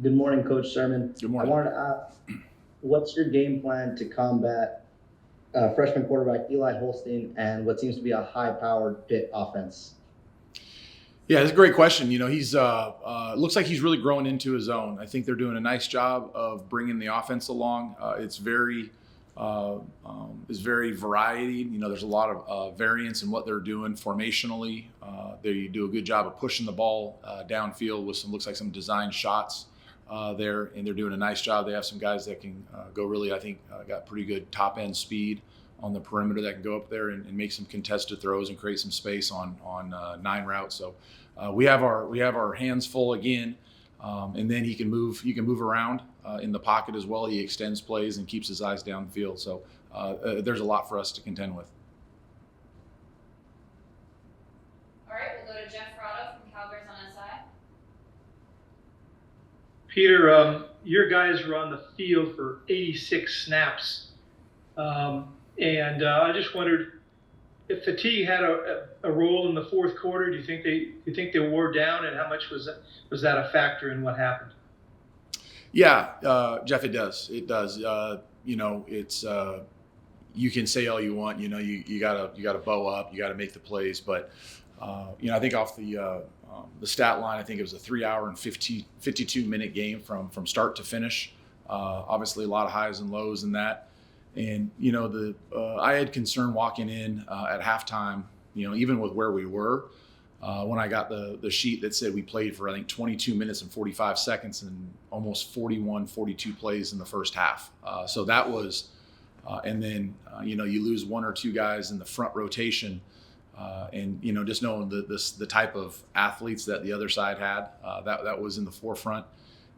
Good morning, Coach Sirmon. Good I morning. wanted to ask, what's your game plan to combat freshman quarterback Eli Holstein and what seems to be a high-powered Pitt offense? Yeah, it's a great question. He's looks like he's really growing into his own. I think they're doing a nice job of bringing the offense along. It's very variety. There's a lot of variance in what they're doing formationally. They do a good job of pushing the ball downfield with some looks like some design shots there, and they're doing a nice job. They have some guys that can go really. I think got pretty good top end speed on the perimeter that can go up there and make some contested throws and create some space on nine routes. So we have our hands full again, and then he can move around in the pocket as well. He extends plays and keeps his eyes downfield. So there's a lot for us to contend with. All right, we'll go to Jeff Rotto from Calgary's on SI. Peter, your guys were on the field for 86 snaps, and I just wondered if fatigue had a role in the fourth quarter. Do you think they wore down, and how much was that a factor in what happened? Yeah, Jeff, it does. It does. It's you can say all you want. You gotta bow up. You gotta make the plays. But I think off the stat line, I think it was a 3 hour and 52 minute game from start to finish. Obviously, a lot of highs and lows in that. And I had concern walking in at halftime. Even with where we were. When I got the sheet that said we played for, I think, 22 minutes and 45 seconds and almost 41, 42 plays in the first half. So that was, and then, you lose one or two guys in the front rotation. And, just knowing the type of athletes that the other side had, that was in the forefront.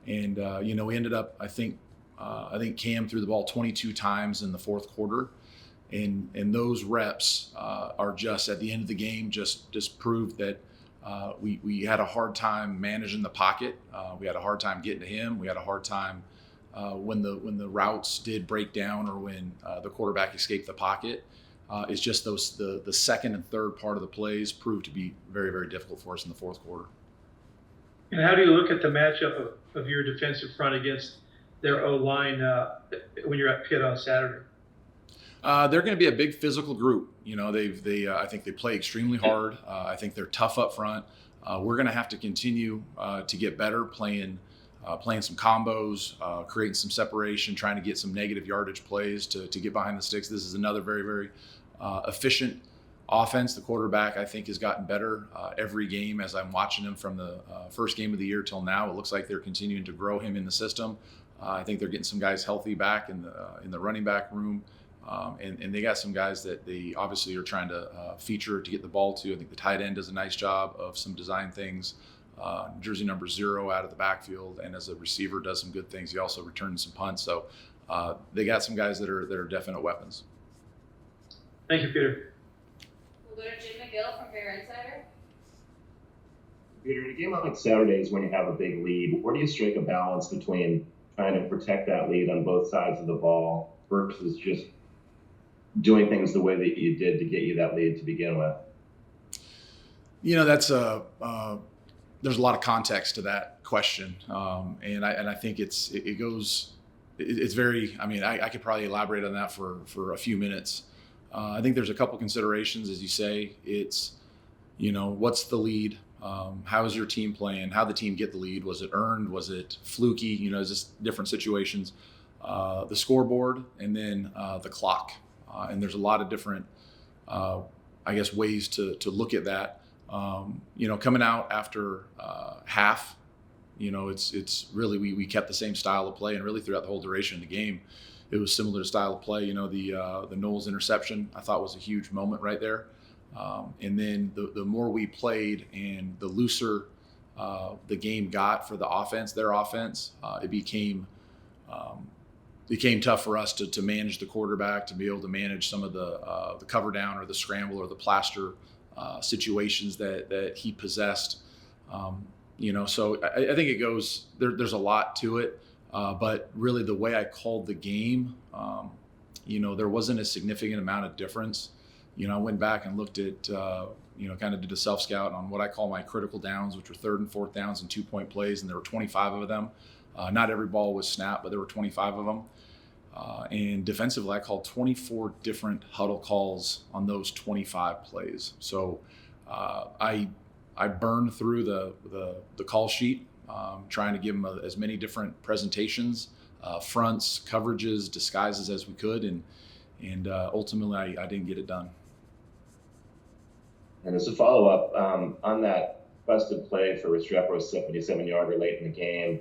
And, we ended up, I think Cam threw the ball 22 times in the fourth quarter. And those reps are just at the end of the game just proved that we had a hard time managing the pocket. We had a hard time getting to him. We had a hard time when the routes did break down or when the quarterback escaped the pocket. It's just the second and third part of the plays proved to be very, very difficult for us in the fourth quarter. And how do you look at the matchup of your defensive front against their O line when you're at Pitt on Saturday? They're going to be a big physical group. I think they play extremely hard. I think they're tough up front. We're going to have to continue to get better playing some combos, creating some separation, trying to get some negative yardage plays to get behind the sticks. This is another very, very efficient offense. The quarterback, I think, has gotten better every game as I'm watching him from the first game of the year till now. It looks like they're continuing to grow him in the system. I think they're getting some guys healthy back in the running back room. And they got some guys that they obviously are trying to feature to get the ball to. I think the tight end does a nice job of some design things. Jersey number 0 out of the backfield, and as a receiver does some good things. He also returned some punts. So they got some guys that are definite weapons. Thank you, Peter. We'll go to Jim McGill from Bear Insider. Peter, in a game like Saturdays when you have a big lead, where do you strike a balance between trying to protect that lead on both sides of the ball versus just doing things the way that you did to get you that lead to begin with? That's there's a lot of context to that question, and I think it goes. It's very. I mean, I could probably elaborate on that for a few minutes. I think there's a couple considerations, as you say. It's what's the lead? How is your team playing? How the team get the lead? Was it earned? Was it fluky? Just different situations. The scoreboard, and then the clock. And there's a lot of different, ways to look at that. Coming out after half, it's really we kept the same style of play, and really throughout the whole duration of the game, it was similar style of play. The Knowles interception I thought was a huge moment right there. And then the more we played and the looser the game got for the offense, their offense, it became tough for us to manage the quarterback, to be able to manage some of the cover down or the scramble or the plaster situations that he possessed. So I think it goes there's a lot to it, but really the way I called the game, there wasn't a significant amount of difference. I went back and looked at, kind of did a self scout on what I call my critical downs, which were third and fourth downs and 2-point plays, and there were 25 of them. Not every ball was snapped, but there were 25 of them. And defensively, I called 24 different huddle calls on those 25 plays. So I burned through the call sheet, trying to give them as many different presentations, fronts, coverages, disguises as we could, and ultimately I didn't get it done. And as a follow-up, on that busted play for Restrepo's 77-yarder late in the game,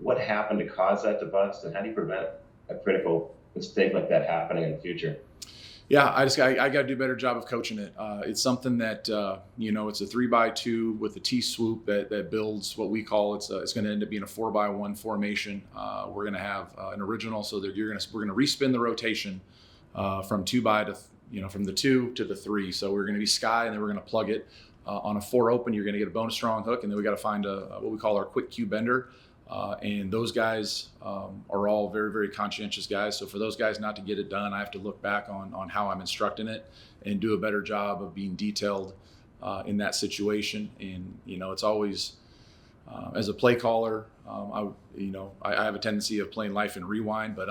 what happened to cause that to bust, and how do you prevent a critical mistake like that happening in the future? Yeah, I got to do a better job of coaching it. It's something that it's a 3-by-2 with a T swoop that builds what we call it's going to end up being a 4-by-1 formation. We're going to have an original, so that we're going to respin the rotation from 2-by to from the 2 to the 3. So we're going to be sky, and then we're going to plug it on a 4 open. You're going to get a bonus strong hook, and then we got to find what we call our quick cue bender. And those guys are all very, very conscientious guys. So for those guys not to get it done, I have to look back on how I'm instructing it and do a better job of being detailed in that situation. And, it's always, as a play caller, I have a tendency of playing life in rewind, but,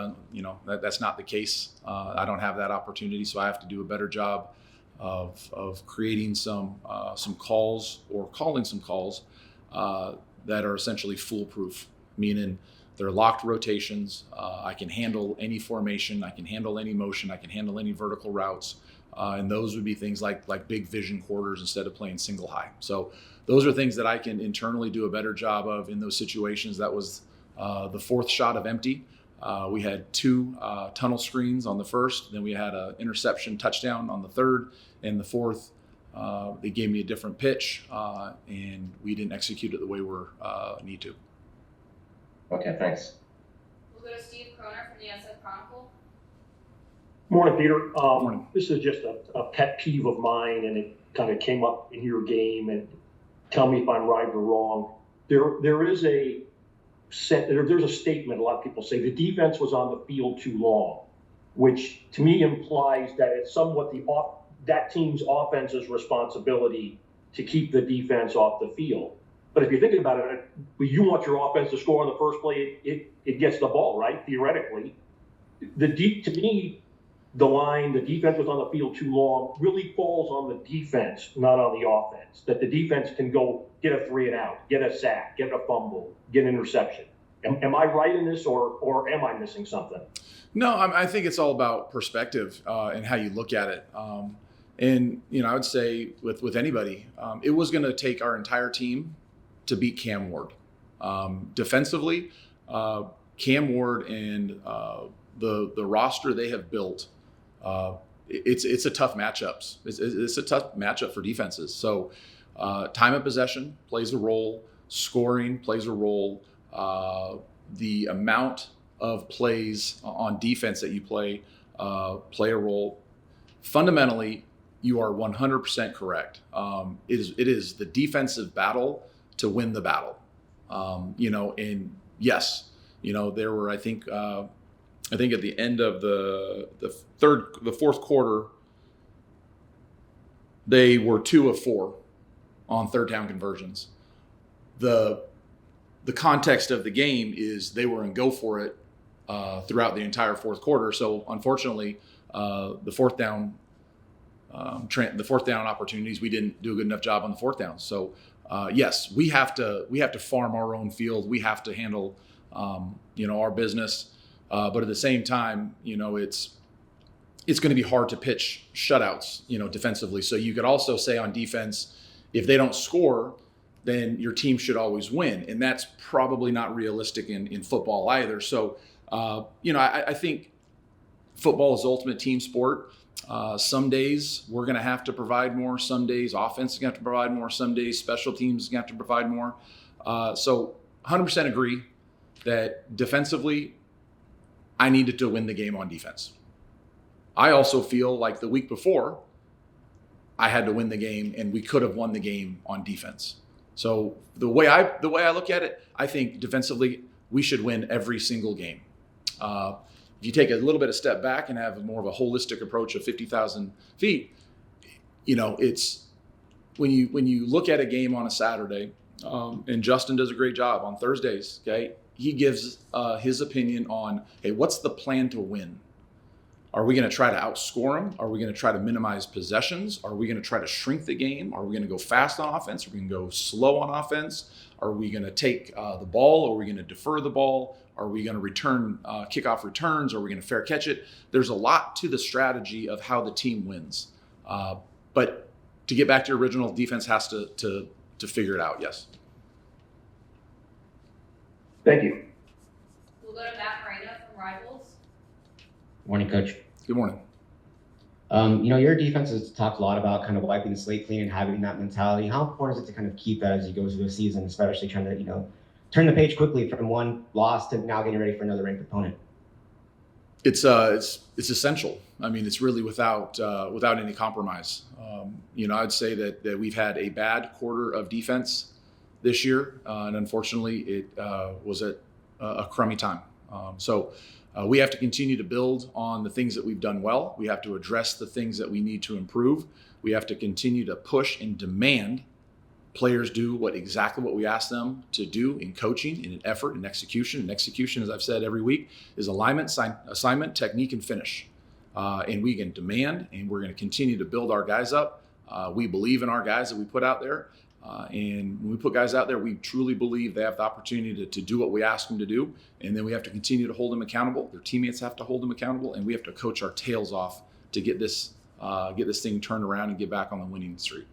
that's not the case. I don't have that opportunity. So I have to do a better job of creating some calls or calling some calls that are essentially foolproof, meaning they're locked rotations. I can handle any formation, I can handle any motion, I can handle any vertical routes, and those would be things like big vision quarters instead of playing single high. So those are things that I can internally do a better job of in those situations. That was the fourth shot of empty. We had 2 tunnel screens on the first, then we had an interception touchdown on the third, and the fourth, they gave me a different pitch, and we didn't execute it the way we need to. Okay, thanks. We'll go to Steve Kroner from the SF Chronicle. Morning, Peter. Morning. This is just a pet peeve of mine, and it kind of came up in your game. And tell me if I'm right or wrong. There's a statement a lot of people say the defense was on the field too long, which to me implies that it's somewhat that team's offense's responsibility to keep the defense off the field. But if you're thinking about it, you want your offense to score on the first play, it gets the ball, right? Theoretically. To me, the defense was on the field too long, really falls on the defense, not on the offense. That the defense can go get a 3 and out, get a sack, get a fumble, get an interception. Am I right in this, or am I missing something? No, I think it's all about perspective and how you look at it. And, I would say with anybody, it was going to take our entire team to beat Cam Ward. Defensively, Cam Ward and the roster they have built, it's a tough matchups. It's a tough matchup for defenses. So time of possession plays a role. Scoring plays a role. The amount of plays on defense that you play a role. Fundamentally, you are 100% correct. It is the defensive battle to win the battle. And yes, there were, I think at the end of the fourth quarter, they were 2 of 4 on third down conversions. The context of the game is they were in go for it throughout the entire fourth quarter. So unfortunately, the fourth down opportunities, we didn't do a good enough job on the fourth down. So yes, we have to farm our own field. We have to handle our business. But at the same time, it's going to be hard to pitch shutouts, defensively. So you could also say on defense, if they don't score, then your team should always win. And that's probably not realistic in football either. So, I think football is the ultimate team sport. Some days we're going to have to provide more. Some days offense is going to have to provide more. Some days special teams is going to have to provide more. So 100% agree that defensively, I needed to win the game on defense. I also feel like the week before, I had to win the game, and we could have won the game on defense. So the way I look at it, I think defensively we should win every single game. If you take a little bit of step back and have more of a holistic approach of 50,000 feet, it's when you look at a game on a Saturday and Justin does a great job on Thursdays. Okay, he gives his opinion on, hey, what's the plan to win? Are we going to try to outscore them? Are we going to try to minimize possessions? Are we going to try to shrink the game? Are we going to go fast on offense? Are we going to go slow on offense? Are we going to take the ball? Are we going to defer the ball? Are we going to return kickoff returns? Are we going to fair catch it? There's a lot to the strategy of how the team wins. But to get back to your original, defense has to figure it out. Yes. Thank you. We'll go to Matt Moreno from Rivals. Morning, Coach. Good morning. Your defense has talked a lot about kind of wiping the slate clean and having that mentality. How important is it to kind of keep that as you go through the season, especially trying to, turn the page quickly from one loss to now getting ready for another ranked opponent? It's essential. I mean, it's really without any compromise. I'd say that we've had a bad quarter of defense this year, and unfortunately, it was at a crummy time. So we have to continue to build on the things that we've done well. We have to address the things that we need to improve. We have to continue to push and demand players do exactly what we ask them to do in coaching, in an effort, in execution. And execution, as I've said every week, is alignment, assignment, technique, and finish. And we can demand, and we're going to continue to build our guys up. We believe in our guys that we put out there. And when we put guys out there, we truly believe they have the opportunity to do what we ask them to do. And then we have to continue to hold them accountable. Their teammates have to hold them accountable. And we have to coach our tails off to get this thing turned around and get back on the winning streak.